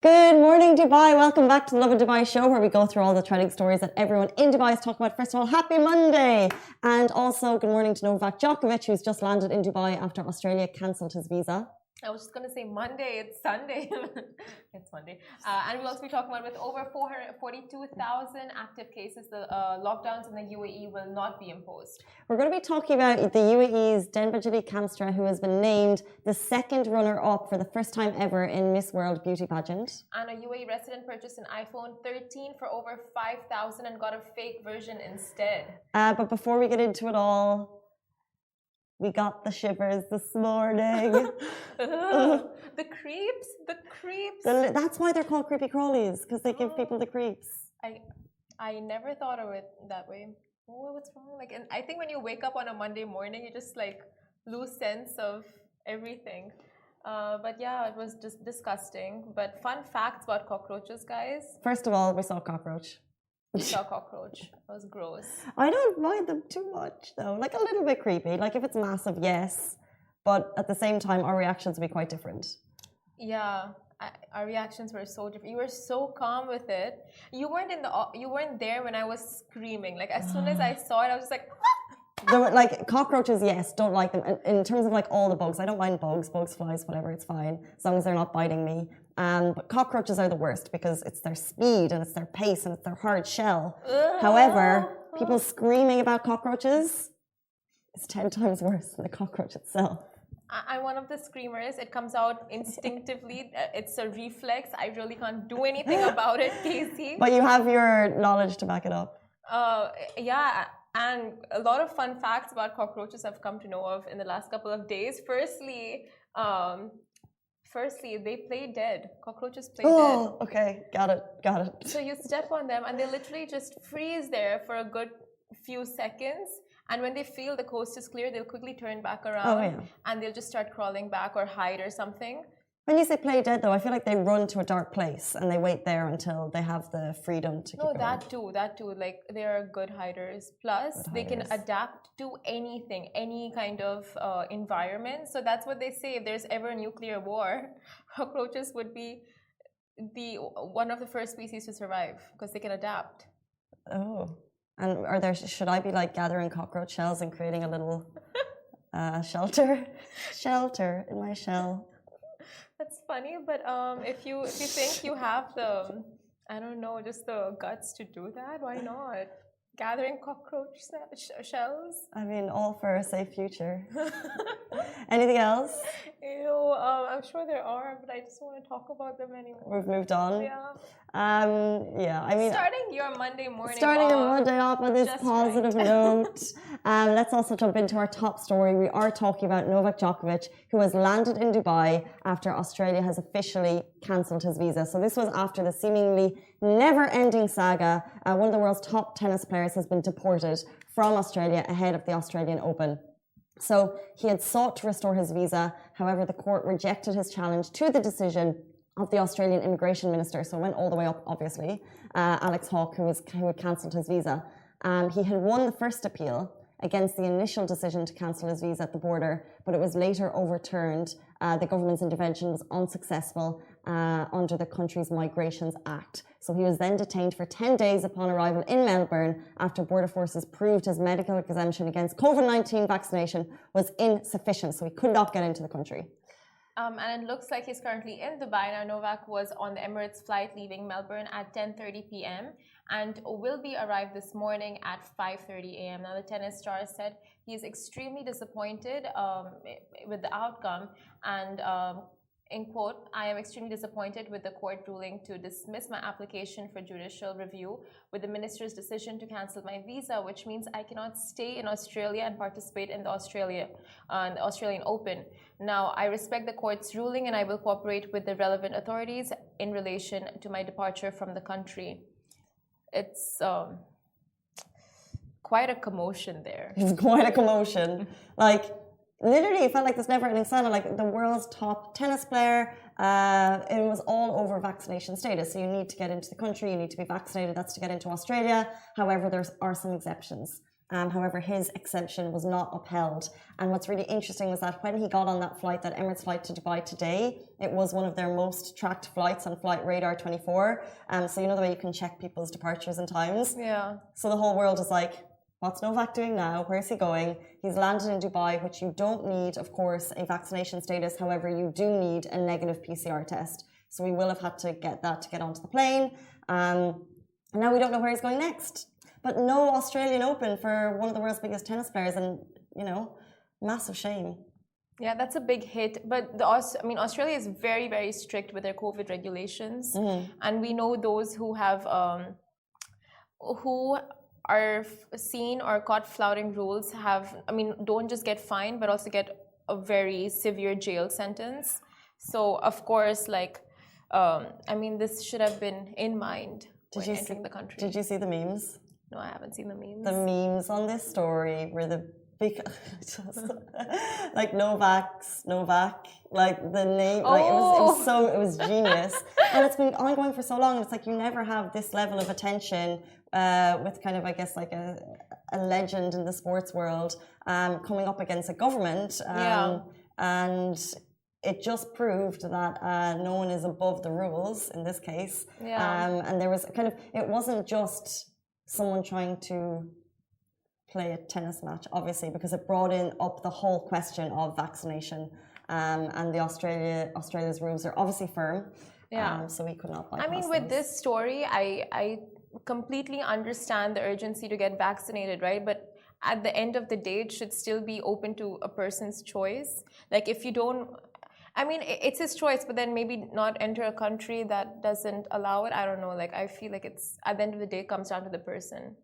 Good morning, Dubai. Welcome back to the Lovin Dubai show where we go through all the trending stories that everyone in Dubai is talking about. First of all, happy Monday. And also, good morning to Novak Djokovic, who's just landed in Dubai after Australia cancelled his visa. I was just going to say Monday, it's Sunday. It's Monday. And we'll also be talking about with over 442,000 active cases, the lockdowns in the UAE will not be imposed. We're going to be talking about the UAE's Debanjali Kamstra, who has been named the second runner-up for the first time ever in Miss World Beauty Pageant. And a UAE resident purchased an iPhone 13 for over 5,000 and got a fake version instead. But before we get into it all, we got the shivers this morning. The creeps. That's why they're called creepy crawlies, because they give people the creeps. I never thought of it that way. Oh, what's wrong? And I think when you wake up on a Monday morning, you just lose sense of everything. But yeah, it was just disgusting. But fun facts about cockroaches, guys. First of all, we saw a cockroach. We saw a cockroach. It was gross. I don't mind them too much, though. A little bit creepy. If it's massive, yes. But at the same time, our reactions will be quite different. Yeah, our reactions were so different. You were so calm with it. You weren't there when I was screaming. As soon as I saw it, I was just Cockroaches, yes, don't like them. In terms of all the bugs, I don't mind bugs, flies, whatever, it's fine, as long as they're not biting me. But cockroaches are the worst because it's their speed and it's their pace and it's their hard shell. However, people screaming about cockroaches is 10 times worse than the cockroach itself. I'm one of the screamers. It comes out instinctively. It's a reflex. I really can't do anything about it, Casey. But you have your knowledge to back it up. Yeah. And a lot of fun facts about cockroaches I've come to know of in the last couple of days. Firstly, they play dead. Cockroaches play dead. Oh, okay. Got it. So you step on them and they literally just freeze there for a good few seconds. And when they feel the coast is clear, they'll quickly turn back around and they'll just start crawling back or hide or something. When you say play dead, though, I feel like they run to a dark place and they wait there until they have the freedom to keep going. That too. They are good hiders. Plus, they can adapt to anything, any kind of environment. So that's what they say. If there's ever a nuclear war, cockroaches would be one of the first species to survive because they can adapt. Oh. And should I be gathering cockroach shells and creating a little shelter in my shell? That's funny, but if you think you have just the guts to do that, why not? Gathering cockroach shells? I mean, all for a safe future. Anything else? I'm sure there are, but I just don't want to talk about them anymore. We've moved on. Yeah. I mean, starting your Monday off on this positive note. Let's also jump into our top story. We are talking about Novak Djokovic, who has landed in Dubai after Australia has officially cancelled his visa. So this was after the seemingly never-ending saga. One of the world's top tennis players has been deported from Australia ahead of the Australian Open. So he had sought to restore his visa. However, the court rejected his challenge to the decision of the Australian immigration minister. So it went all the way up, obviously, Alex Hawke, who had cancelled his visa. He had won the first appeal against the initial decision to cancel his visa at the border, but it was later overturned. The government's intervention was unsuccessful under the country's Migrations Act. So he was then detained for 10 days upon arrival in Melbourne after border forces proved his medical exemption against COVID-19 vaccination was insufficient. So he could not get into the country. And it looks like he's currently in Dubai. Now, Novak was on the Emirates flight leaving Melbourne at 10:30 p.m. and will be arrived this morning at 5:30 a.m. Now, the tennis star said he is extremely disappointed with the outcome and in quote, "I am extremely disappointed with the court ruling to dismiss my application for judicial review with the minister's decision to cancel my visa, which means I cannot stay in Australia and participate in the Australian Open. Now, I respect the court's ruling and I will cooperate with the relevant authorities in relation to my departure from the country." It's quite a commotion there. It's quite a commotion. Literally, it felt like this never-ending saga. The world's top tennis player, it was all over vaccination status. So you need to get into the country, you need to be vaccinated. That's to get into Australia. However, there are some exceptions. However, his exemption was not upheld. And what's really interesting was that when he got on that flight, that Emirates flight to Dubai today, it was one of their most tracked flights on Flight Radar 24. So you know the way you can check people's departures and times? Yeah. So the whole world is like, what's Novak doing now? Where's he going? He's landed in Dubai, which you don't need, of course, a vaccination status. However, you do need a negative PCR test. So we will have had to get that to get onto the plane. And now we don't know where he's going next. But no Australian Open for one of the world's biggest tennis players, and massive shame. Yeah, that's a big hit. But Australia is very, very strict with their COVID regulations, and we know those who have who are seen or caught flouting rules don't just get fined, but also get a very severe jail sentence. So of course, this should have been in mind when entering the country. Did you see the memes? No, I haven't seen the memes. The memes on this story were the big, like Novak, like the name, it was genius. And it's been ongoing for so long. It's like you never have this level of attention with kind of, I guess, like a legend in the sports world coming up against a government. And it just proved that no one is above the rules in this case. And there was it wasn't just someone trying to play a tennis match, obviously, because it brought up the whole question of vaccination. And the Australia's rules are obviously firm. So we could not bypass with this story, I completely understand the urgency to get vaccinated, right? But at the end of the day, it should still be open to a person's choice. Like if you don't, it's his choice, but then maybe not enter a country that doesn't allow it. I don't know. I feel like it's at the end of the day, it comes down to the person.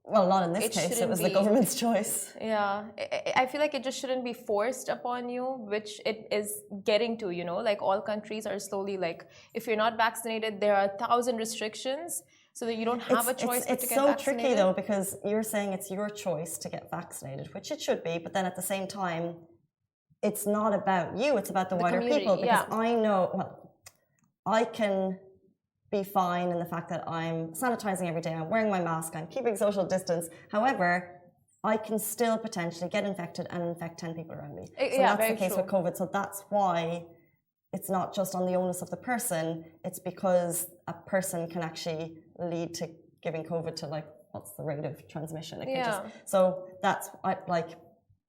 Well, not in this case. It was the government's choice. Yeah. I feel like it just shouldn't be forced upon you, which it is getting to, all countries are slowly if you're not vaccinated, there are 1,000 restrictions so that you don't have a choice to get vaccinated. It's so tricky though, because you're saying it's your choice to get vaccinated, which it should be. But then at the same time, it's not about you, it's about the wider people. Because I know, I can be fine in the fact that I'm sanitizing every day, I'm wearing my mask, I'm keeping social distance. However, I can still potentially get infected and infect 10 people around me. So that's the case with COVID. So that's why it's not just on the onus of the person, it's because a person can actually lead to giving COVID to what's the rate of transmission? So that's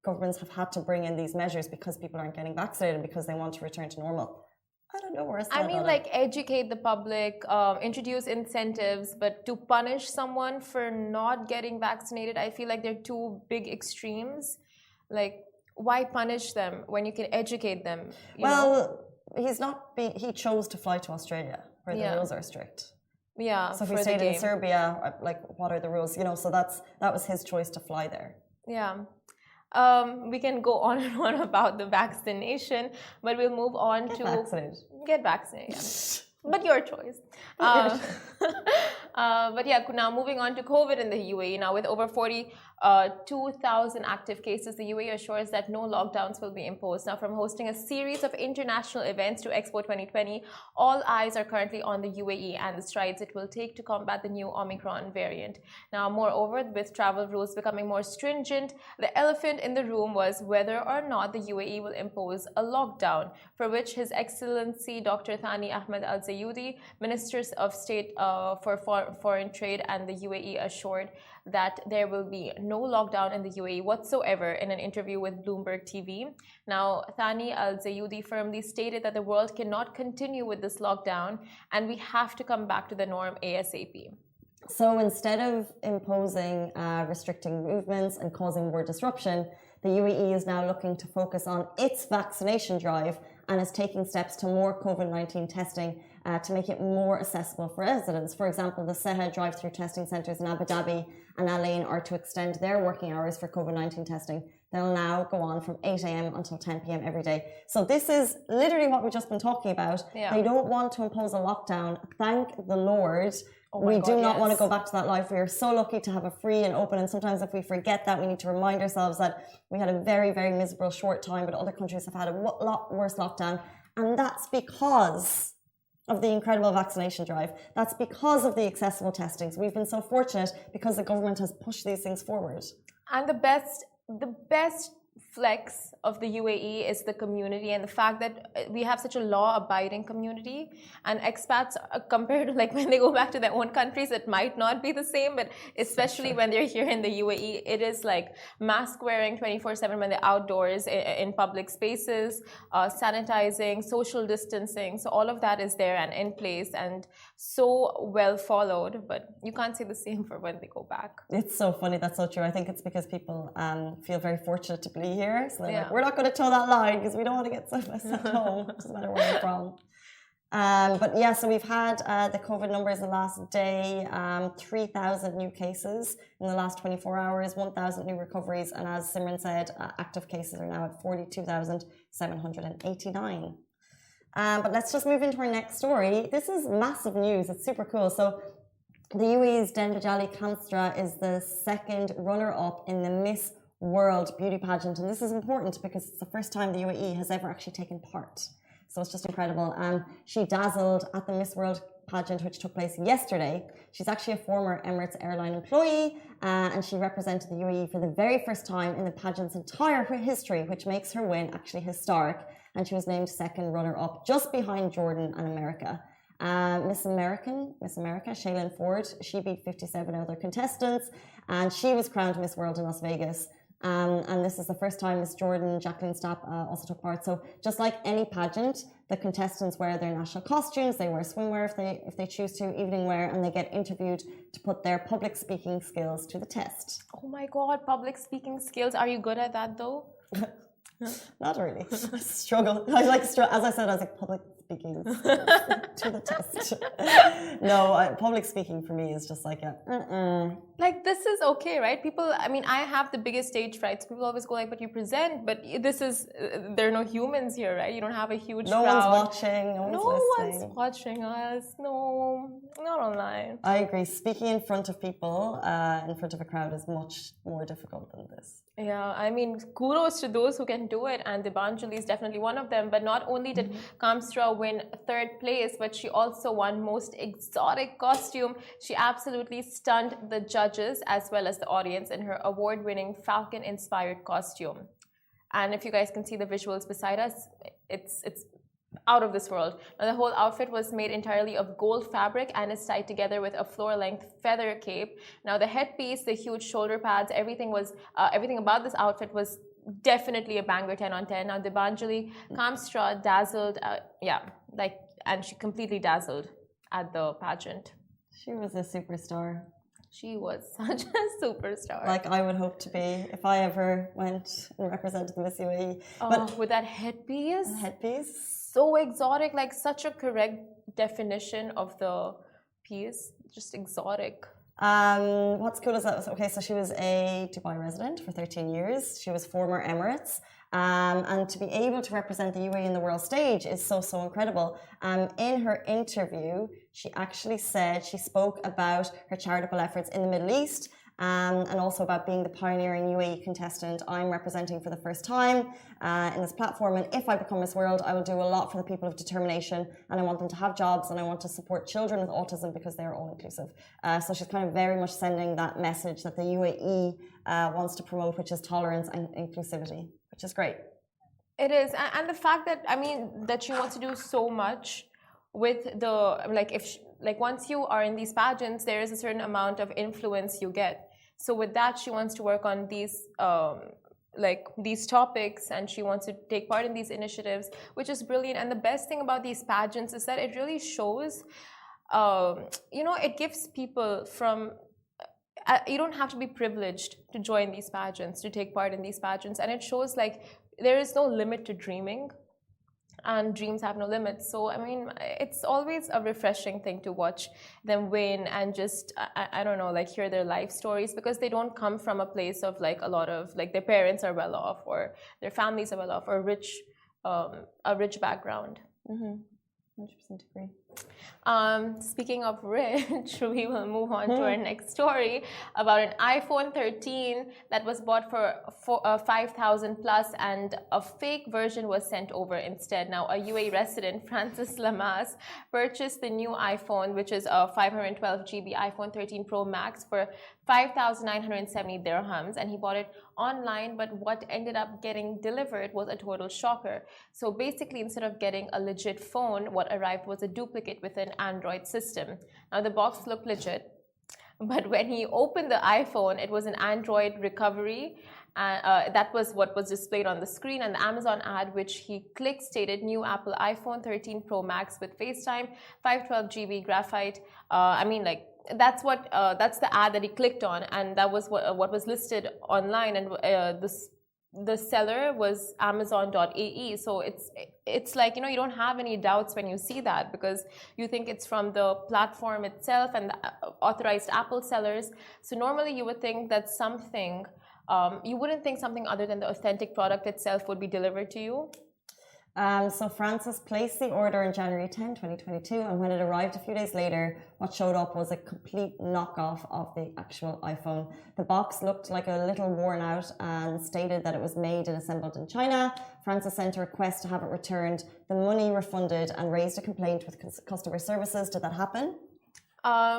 governments have had to bring in these measures because people aren't getting vaccinated because they want to return to normal. I don't know where it's educate the public, introduce incentives, but to punish someone for not getting vaccinated, I feel like they're two big extremes. Why punish them when you can educate them? He chose to fly to Australia where the rules are strict. Yeah. So if he stayed in Serbia, what are the rules? So that was his choice to fly there. Yeah. We can go on and on about the vaccination, but we'll move on to get vaccinated. But your choice. Now moving on to COVID in the UAE. Now with over 42,000 active cases, the UAE assures that no lockdowns will be imposed. Now from hosting a series of international events to Expo 2020, all eyes are currently on the UAE and the strides it will take to combat the new Omicron variant. Now moreover, with travel rules becoming more stringent, the elephant in the room was whether or not the UAE will impose a lockdown, for which His Excellency Dr. Thani Ahmed Al Zayudi, Minister of State for Foreign Trade and the UAE, assured that there will be no lockdown in the UAE whatsoever in an interview with Bloomberg TV. Now, Thani Al Zayudi firmly stated that the world cannot continue with this lockdown and we have to come back to the norm ASAP. So instead of imposing restricting movements and causing more disruption, the UAE is now looking to focus on its vaccination drive and is taking steps to more COVID-19 testing to make it more accessible for residents. For example, the Seha drive-through testing centres in Abu Dhabi and Al Ain are to extend their working hours for COVID-19 testing. They'll now go on from 8 a.m. until 10 p.m. every day. So this is literally what we've just been talking about. Yeah. They don't want to impose a lockdown. Thank the Lord. We do not want to go back to that life. We are so lucky to have a free and open, and sometimes if we forget that, we need to remind ourselves that we had a very, very miserable short time, but other countries have had a lot worse lockdown. And that's because of the incredible vaccination drive. That's because of the accessible testings. We've been so fortunate because the government has pushed these things forward. And the best flex of the UAE is the community and the fact that we have such a law-abiding community, and expats compared to like when they go back to their own countries, it might not be the same, but especially when they're here in the UAE, it is like mask wearing 24/7 when they're outdoors in public spaces, sanitizing, social distancing. So all of that is there and in place and so well followed, but you can't say the same for when they go back. It's so funny. That's so true. I think it's because people feel very fortunate to be here. So they're like, we're not going to toe that line because we don't want to get sent home. It doesn't matter where you're from. But yeah, so we've had the COVID numbers in the last day, 3,000 new cases in the last 24 hours, 1,000 new recoveries. And as Simran said, active cases are now at 42,789. But let's just move into our next story. This is massive news. It's super cool. So the UAE's Debanjali Kamstra is the second runner-up in the Miss World beauty pageant. And this is important because it's the first time the UAE has ever actually taken part. So it's just incredible. She dazzled at the Miss World pageant, which took place yesterday. She's actually a former Emirates airline employee, and she represented the UAE for the very first time in the pageant's entire history, which makes her win actually historic. And she was named second runner-up, just behind Jordan and America. Miss America, Shailene Ford, she beat 57 other contestants, and she was crowned Miss World in Las Vegas. And this is the first time Miss Jordan, Jacqueline Stapp also took part. So just like any pageant, the contestants wear their national costumes, they wear swimwear if they choose to, evening wear, and they get interviewed to put their public speaking skills to the test. Oh my God, public speaking skills. Are you good at that though? Not really. I struggle. As I said, I was like public speaking to the test. No, public speaking for me is just like like this is okay, right? People, I mean, I have the biggest stage frights. People always go like, but you present, but this is, there are no humans here, right? You don't have a huge crowd. No one's watching, no one's watching us. No, not online. I agree. Speaking in front of people, in front of a crowd is much more difficult than this. Yeah, I mean, kudos to those who can do it, and Debanjali is definitely one of them. But not only did Kamstra win third place, but she also won most exotic costume. She absolutely stunned the judges as well as the audience in her award-winning Falcon-inspired costume. And if you guys can see the visuals beside us, it's out of this world. Now, the whole outfit was made entirely of gold fabric and is tied together with a floor-length feather cape. Now, the headpiece, the huge shoulder pads, everything about this outfit was definitely a banger 10 on 10. Now, Debanjali Kamstra dazzled, and she completely dazzled at the pageant. She was a superstar. She was such a superstar. Like I would hope to be if I ever went and represented the Miss UAE. But with that headpiece. So exotic, like such a correct definition of the piece. Just exotic. What's cool is that, okay, so she was a Dubai resident for 13 years. She was former Emirates. And to be able to represent the UAE in the world stage is so incredible. In her interview, she actually said, she spoke about her charitable efforts in the Middle East, and also about being the pioneering UAE contestant I'm representing for the first time in this platform. And if I become Miss World, I will do a lot for the people of determination, and I want them to have jobs, and I want to support children with autism because they are all inclusive. So she's kind of very much sending that message that the UAE wants to promote, which is tolerance and inclusivity, which is great. It is, and the fact that, I mean, that she wants to do so much with the, once you are in these pageants, there is a certain amount of influence you get. So with that, she wants to work on these topics, and she wants to take part in these initiatives, which is brilliant. And the best thing about these pageants is that it really shows, it gives people from, you don't have to be privileged to join these pageants, to take part in these pageants. And it shows like there is no limit to dreaming, and dreams have no limits. So, I mean, it's always a refreshing thing to watch them win and just, I don't know, like hear their life stories, because they don't come from a place of like a lot of, like their parents are well off or their families are well off or a rich background. 100% agree. Speaking of rich, we will move on to our next story about an iPhone 13 that was bought for 5,000 plus, and a fake version was sent over instead. Now, a UAE resident, Francis Lamas, purchased the new iPhone, which is a 512 GB iPhone 13 Pro Max, for 5,970 dirhams, and he bought it online. But what ended up getting delivered was a total shocker. So basically, instead of getting a legit phone, what arrived was a duplicate with an Android system. Now, the box looked legit, but when he opened the iPhone, it was an Android recovery. That was what was displayed on the screen, and the Amazon ad which he clicked stated new Apple iPhone 13 Pro Max with FaceTime, 512 GB graphite. That's the ad that he clicked on, and that was what was listed online, and the seller was Amazon.AE. So it's like, you don't have any doubts when you see that, because you think it's from the platform itself and the authorized Apple sellers. So normally you would think that something, you wouldn't think something other than the authentic product itself would be delivered to you. So Francis placed the order on January 10, 2022, and when it arrived a few days later, what showed up was a complete knockoff of the actual iPhone. The box looked like a little worn out and stated that it was made and assembled in China. Francis sent a request to have it returned, the money refunded, and raised a complaint with customer services. Did that happen?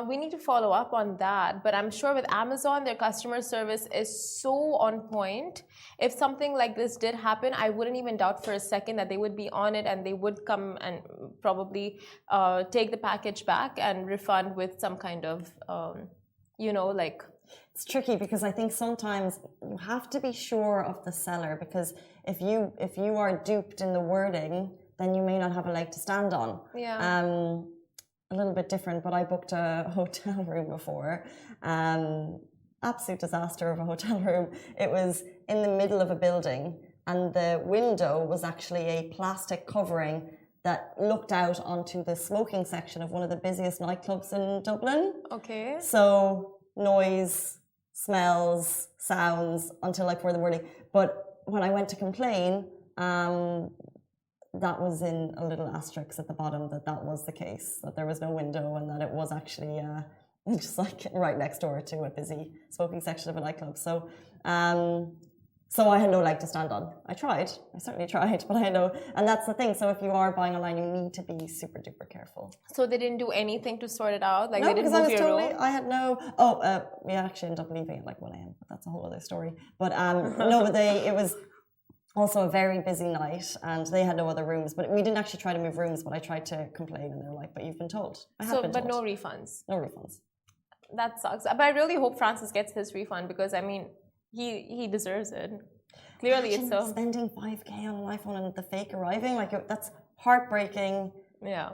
We need to follow up on that, but I'm sure with Amazon, their customer service is so on point. If something like this did happen, I wouldn't even doubt for a second that they would be on it, and they would come and probably take the package back and refund with some kind of, It's tricky, because I think sometimes you have to be sure of the seller, because if you are duped in the wording, then you may not have a leg to stand on. Yeah. A little bit different, but I booked a hotel room before. Absolute disaster of a hotel room. It was in the middle of a building, and the window was actually a plastic covering that looked out onto the smoking section of one of the busiest nightclubs in Dublin. Okay. So noise, smells, sounds, until like for the morning. But when I went to complain, that was in a little asterisk at the bottom that was the case, that there was no window, and that it was actually just like right next door to a busy smoking section of a nightclub. So I had no leg to stand on. I certainly tried, but I had no, and that's the thing. So if you are buying online, you need to be super duper careful. So they didn't do anything to sort it out? Like, no, they didn't because move your room? I had no, we actually ended up leaving at like 1 a.m, but that's a whole other story. But no, but it was also a very busy night, and they had no other rooms. But we didn't actually try to move rooms, but I tried to complain, and they were like, but you've been told. But no refunds? No refunds. That sucks. But I really hope Francis gets his refund, because, I mean, he deserves it. Clearly, it's so... spending 5K on an iPhone and the fake arriving, like, that's heartbreaking. Yeah.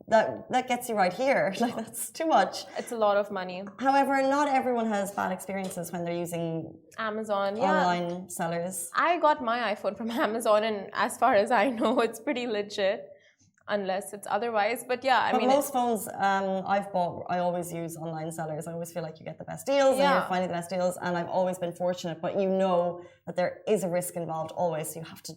That gets you right here. Like, that's too much. It's a lot of money. However, not everyone has bad experiences when they're using Amazon, online sellers. I got my iPhone from Amazon, and as far as I know, it's pretty legit, unless it's otherwise. But yeah, I mean, most phones I've bought, I always use online sellers. I always feel like you get the best deals, and you're finding the best deals. And I've always been fortunate, but you know that there is a risk involved always. So you have to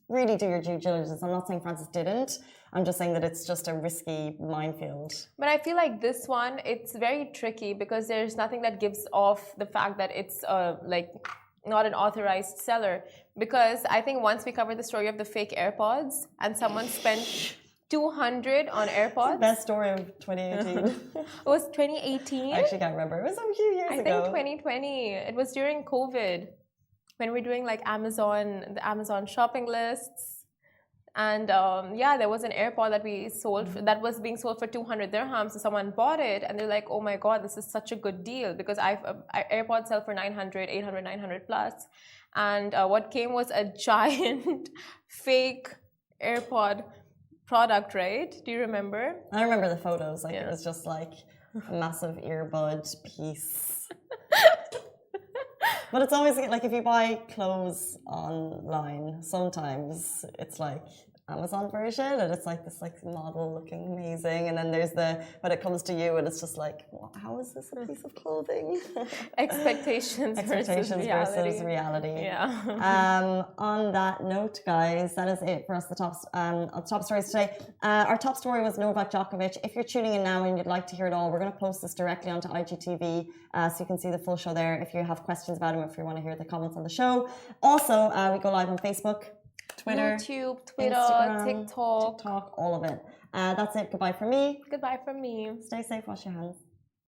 really do your due diligence. I'm not saying Francis didn't. I'm just saying that it's just a risky minefield. But I feel like this one, it's very tricky, because there's nothing that gives off the fact that it's not an authorized seller. Because I think once we covered the story of the fake AirPods, and someone spent 200 on AirPods. It's the best story of 2018. It was 2018? I actually can't remember. It was a few years ago. I think 2020. It was during COVID, when we were doing like the Amazon shopping lists. And there was an AirPod that we sold that was being sold for 200 dirhams. So someone bought it, and they're like, "Oh my god, this is such a good deal," because AirPods sell for 900, 800, 900 plus, and what came was a giant fake AirPod product, right? Do you remember? I remember the photos. It was just like a massive earbud piece. But it's always like if you buy clothes online, sometimes it's like Amazon version, and it's like this model looking amazing, and then there's the when it comes to you, and it's just like, how is this a piece of clothing? Expectations versus reality. Yeah. On that note, guys, that is it for us. The top stories today. Our top story was Novak Djokovic. If you're tuning in now and you'd like to hear it all, we're going to post this directly onto IGTV, so you can see the full show there. If you have questions about him, if you want to hear the comments on the show, also we go live on Facebook, Twitter, YouTube, Twitter, Instagram, TikTok, all of it. That's it. Goodbye from me. Goodbye from me. Stay safe. Wash your hands.